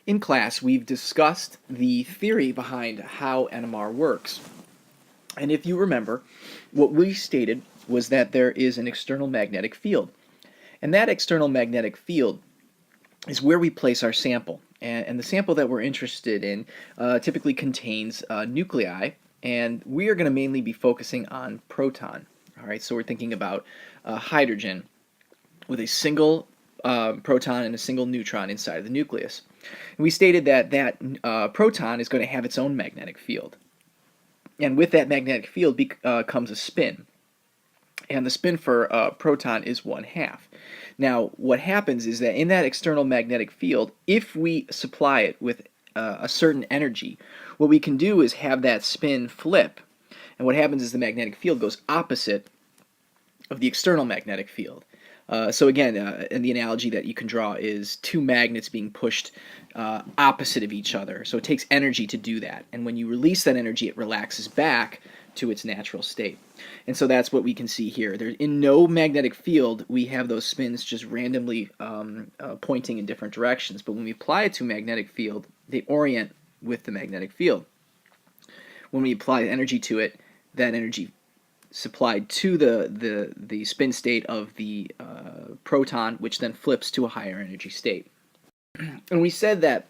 In class, we've discussed the theory behind how NMR works. And if you remember, what we stated was that there is an external magnetic field. And that external magnetic field is where we place our sample. And the sample that we're interested in typically contains nuclei, and we are going to mainly be focusing on proton. All right, so we're thinking about hydrogen with a single proton and a single neutron inside of the nucleus. And we stated that that proton is going to have its own magnetic field. And with that magnetic field comes a spin. And the spin for a proton is 1/2. Now, what happens is that in that external magnetic field, if we supply it with a certain energy, what we can do is have that spin flip. And what happens is the magnetic field goes opposite of the external magnetic field. So again, and the analogy that you can draw is two magnets being pushed opposite of each other. So it takes energy to do that. And when you release that energy, it relaxes back to its natural state. And so that's what we can see here. In no magnetic field, we have those spins just randomly pointing in different directions. But when we apply it to a magnetic field, they orient with the magnetic field. When we apply energy to it, that energy supplied to the spin state of the proton, which then flips to a higher energy state. And we said that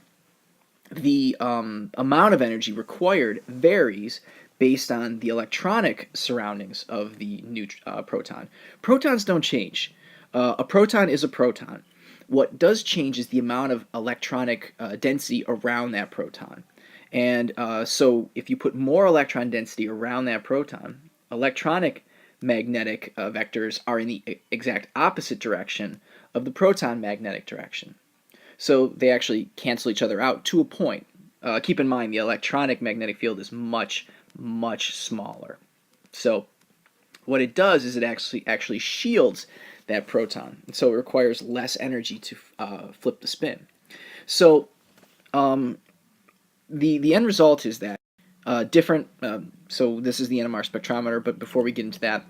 the amount of energy required varies based on the electronic surroundings of the proton. Protons don't change. A proton is a proton. What does change is the amount of electronic density around that proton. And so if you put more electron density around that proton, electronic magnetic vectors are in the exact opposite direction of the proton magnetic direction. So they actually cancel each other out to a point. Keep in mind the electronic magnetic field is much, much smaller. So what it does is it actually shields that proton. And so it requires less energy to flip the spin. So the end result is that so this is the NMR spectrometer, but before we get into that,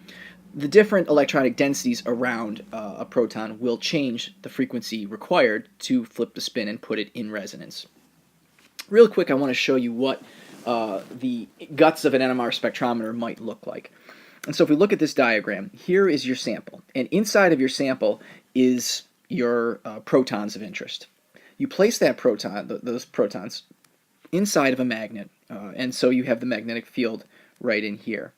the different electronic densities around a proton will change the frequency required to flip the spin and put it in resonance. Real quick, I want to show you what the guts of an NMR spectrometer might look like. And so if we look at this diagram, here is your sample, and inside of your sample is your protons of interest. You place that those protons inside of a magnet, and so you have the magnetic field right in here.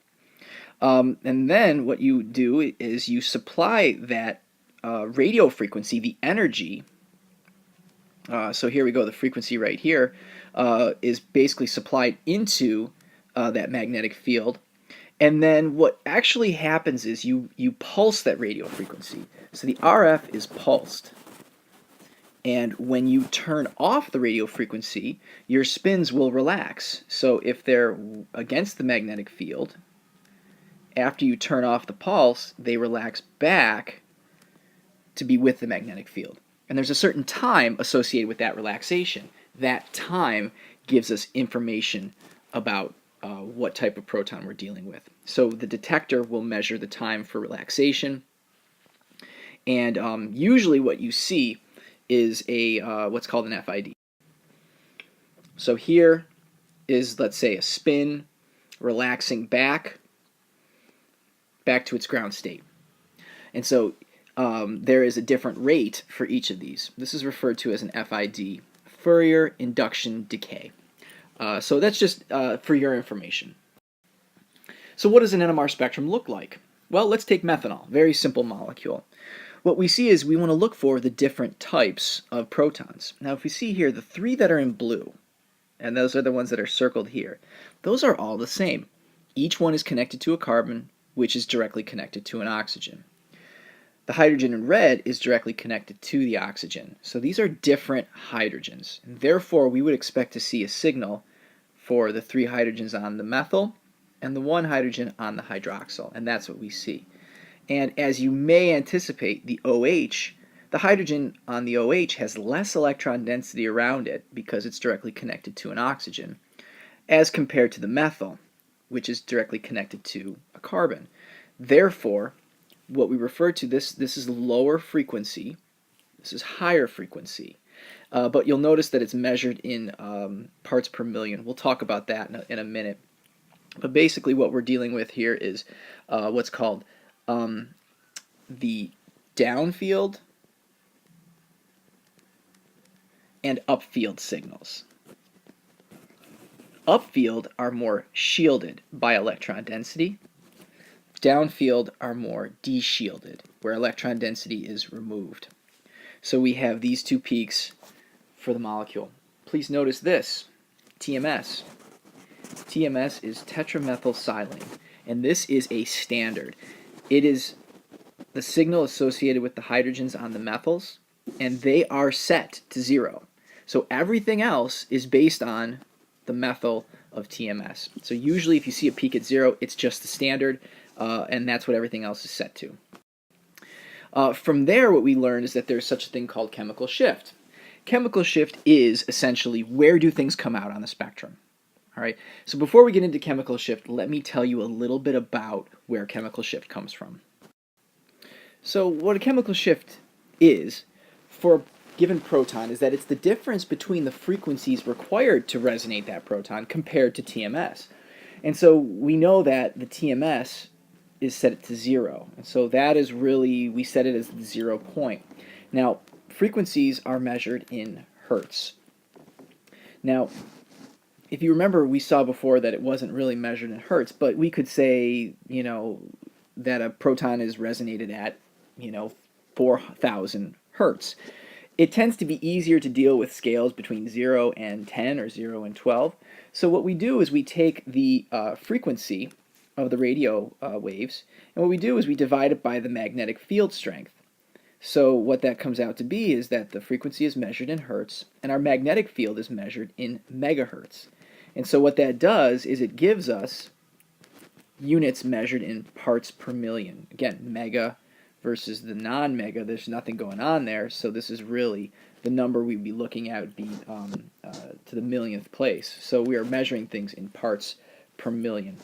And then what you do is you supply that radio frequency, the energy. So here we go, the frequency right here is basically supplied into that magnetic field. And then what actually happens is you pulse that radio frequency. So the RF is pulsed. And when you turn off the radio frequency, your spins will relax. So if they're against the magnetic field, after you turn off the pulse, they relax back to be with the magnetic field. And there's a certain time associated with that relaxation. That time gives us information about what type of proton we're dealing with. So the detector will measure the time for relaxation. And usually what you see is a what's called an FID. So here is, let's say, a spin relaxing back to its ground state. And so there is a different rate for each of these. This is referred to as an FID, Fourier induction decay. So that's just for your information. So what does an NMR spectrum look like? Well, let's take methanol, very simple molecule. What we see is we want to look for the different types of protons. Now if we see here, the three that are in blue, and those are the ones that are circled here, those are all the same. Each one is connected to a carbon, which is directly connected to an oxygen. The hydrogen in red is directly connected to the oxygen. So these are different hydrogens. And therefore, we would expect to see a signal for the 3 hydrogens on the methyl and the 1 hydrogen on the hydroxyl. And that's what we see. And as you may anticipate, the OH, the hydrogen on the OH has less electron density around it because it's directly connected to an oxygen, as compared to the methyl, which is directly connected to a carbon. Therefore, what we refer to this is lower frequency, this is higher frequency. but you'll notice that it's measured in parts per million. We'll talk about that in a minute. But basically what we're dealing with here is what's called the downfield and upfield signals. Upfield are more shielded by electron density. Downfield are more deshielded, where electron density is removed. So we have these two peaks for the molecule. Please notice this, TMS. TMS is tetramethylsilane, and this is a standard. It is the signal associated with the hydrogens on the methyls, and they are set to 0. So everything else is based on the methyl of TMS. So usually if you see a peak at 0, it's just the standard, and that's what everything else is set to. From there, what we learned is that there's such a thing called chemical shift. Chemical shift is essentially where do things come out on the spectrum. All right. So before we get into chemical shift, let me tell you a little bit about where chemical shift comes from. So what a chemical shift is for a given proton is that it's the difference between the frequencies required to resonate that proton compared to TMS. And so we know that the TMS is set to 0. And so that is really, we set it as the 0 point. Now, frequencies are measured in hertz. Now, if you remember, we saw before that it wasn't really measured in hertz, but we could say, that a proton is resonated at, 4,000 hertz. It tends to be easier to deal with scales between 0 and 10 or 0 and 12. So what we do is we take the frequency of the radio waves, and what we do is we divide it by the magnetic field strength. So what that comes out to be is that the frequency is measured in hertz, and our magnetic field is measured in megahertz. And so what that does is it gives us units measured in parts per million. Again, mega versus the non-mega, there's nothing going on there, so this is really the number we'd be looking at would be to the millionth place. So we are measuring things in parts per million.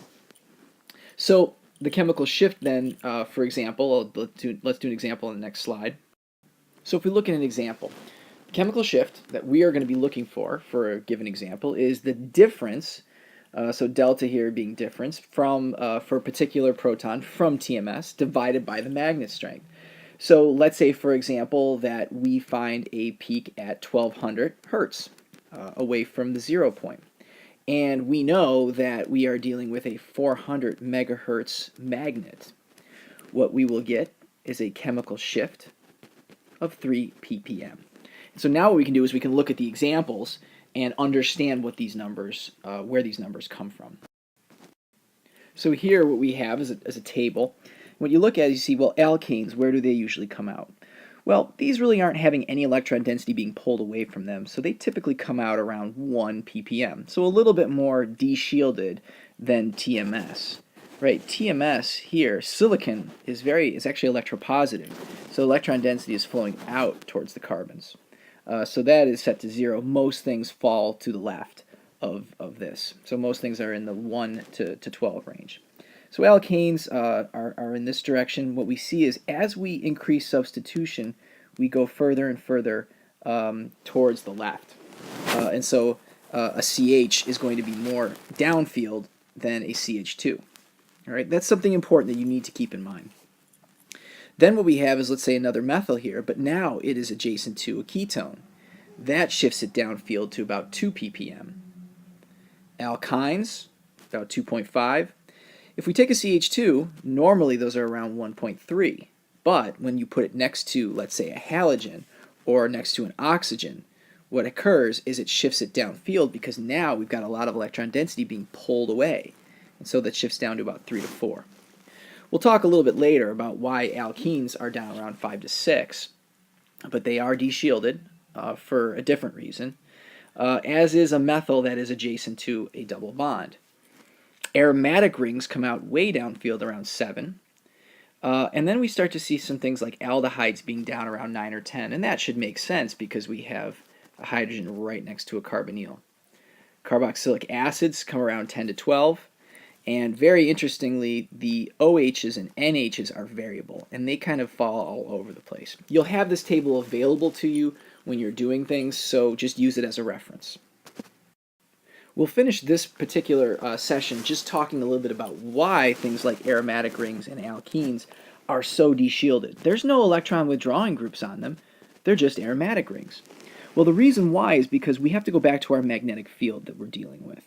So the chemical shift then, for example, let's do an example on the next slide. So if we look at an example, chemical shift that we are going to be looking for a given example is the difference, so delta here being difference, from for a particular proton from TMS divided by the magnet strength. So let's say, for example, that we find a peak at 1200 hertz away from the 0 point. And we know that we are dealing with a 400 megahertz magnet. What we will get is a chemical shift of 3 ppm. So now what we can do is we can look at the examples and understand what these numbers, where these numbers come from. So here what we have is a table. When you look at it, you see, well, alkanes, where do they usually come out? Well, these really aren't having any electron density being pulled away from them, so they typically come out around 1 ppm, so a little bit more deshielded than TMS. Right, TMS here, silicon is actually electropositive, so electron density is flowing out towards the carbons. So that is set to 0. Most things fall to the left of this. So most things are in the 1 to 12 range. So alkanes are in this direction. What we see is as we increase substitution, we go further and further towards the left. And so a CH is going to be more downfield than a CH2. All right, that's something important that you need to keep in mind. Then what we have is, let's say, another methyl here, but now it is adjacent to a ketone. That shifts it downfield to about 2 ppm. Alkynes, about 2.5. If we take a CH2, normally those are around 1.3. But when you put it next to, let's say, a halogen or next to an oxygen, what occurs is it shifts it downfield because now we've got a lot of electron density being pulled away. And so that shifts down to about 3 to 4. We'll talk a little bit later about why alkenes are down around 5 to 6, but they are deshielded for a different reason, as is a methyl that is adjacent to a double bond. Aromatic rings come out way downfield around 7, and then we start to see some things like aldehydes being down around 9 or 10, and that should make sense because we have a hydrogen right next to a carbonyl. Carboxylic acids come around 10 to 12. And very interestingly, the OHs and NHs are variable, and they kind of fall all over the place. You'll have this table available to you when you're doing things, so just use it as a reference. We'll finish this particular session just talking a little bit about why things like aromatic rings and alkenes are so deshielded. There's no electron withdrawing groups on them. They're just aromatic rings. Well, the reason why is because we have to go back to our magnetic field that we're dealing with.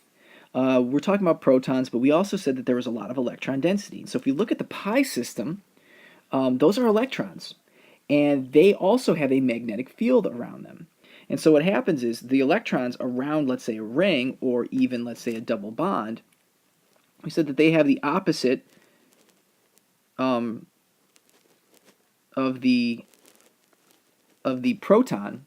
We're talking about protons, but we also said that there was a lot of electron density. So if we look at the pi system, those are electrons, and they also have a magnetic field around them. And so what happens is the electrons around, let's say, a ring, or even, let's say, a double bond, we said that they have the opposite of the proton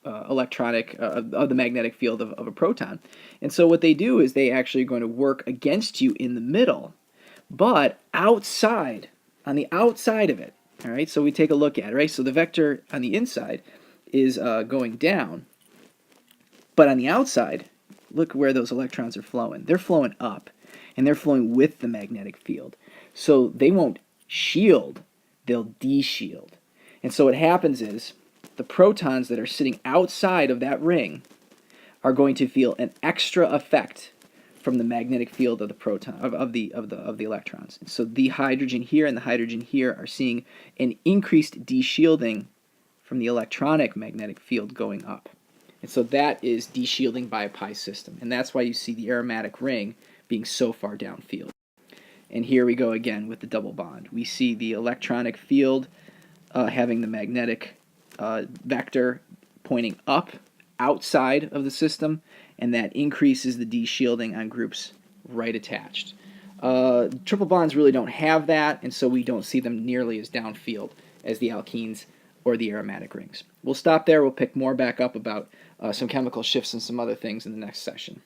electronic of the magnetic field of a proton. And so what they do is they actually are going to work against you in the middle, but outside, on the outside of it. All right, so we take a look at it, right? So the vector on the inside is going down, but on the outside, look where those electrons are flowing. They're flowing up, and they're flowing with the magnetic field. So they won't shield, they'll deshield. And so what happens is the protons that are sitting outside of that ring are going to feel an extra effect from the magnetic field of the proton of the electrons. So the hydrogen here and the hydrogen here are seeing an increased deshielding from the electronic magnetic field going up. And so that is deshielding by a pi system. And that's why you see the aromatic ring being so far downfield. And here we go again with the double bond. We see the electronic field having the magnetic vector pointing up outside of the system, and that increases the deshielding on groups right attached. Triple bonds really don't have that, and so we don't see them nearly as downfield as the alkenes or the aromatic rings. We'll stop there. We'll pick more back up about some chemical shifts and some other things in the next session.